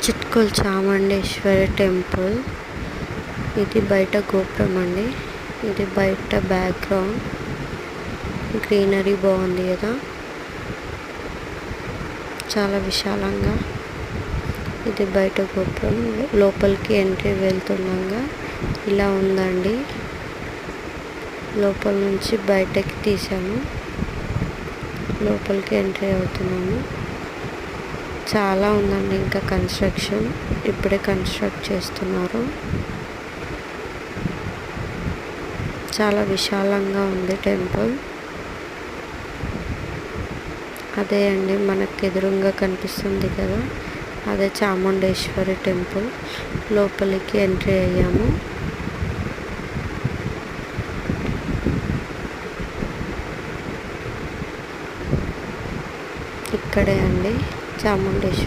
చిట్కోల్ Chamundeshwari temple. ఇది బయట గోపురం అండి. ఇది బయట బ్యాక్గ్రౌండ్ గ్రీనరీ బాగుంది కదా, చాలా విశాలంగా. ఇది బయట గోపురం. లోపలికి ఎంట్రీ వెళ్తుండగా ఇలా ఉందండి. లోపల నుంచి బయటకి తీసాము, లోపలికి ఎంట్రీ అవుతున్నాము. చాలా ఉందండి ఇంకా కన్స్ట్రక్షన్, ఇప్పుడే కన్స్ట్రక్ట్ చేస్తున్నారు. చాలా విశాలంగా ఉంది టెంపుల్. అదే అండి మనకు ఎదురుగా కనిపిస్తుంది కదా, అదే చాముండేశ్వరి టెంపుల్. లోపలికి ఎంట్రీ అయ్యాము. ఇక్కడే అండి చాముండేశ్వరి.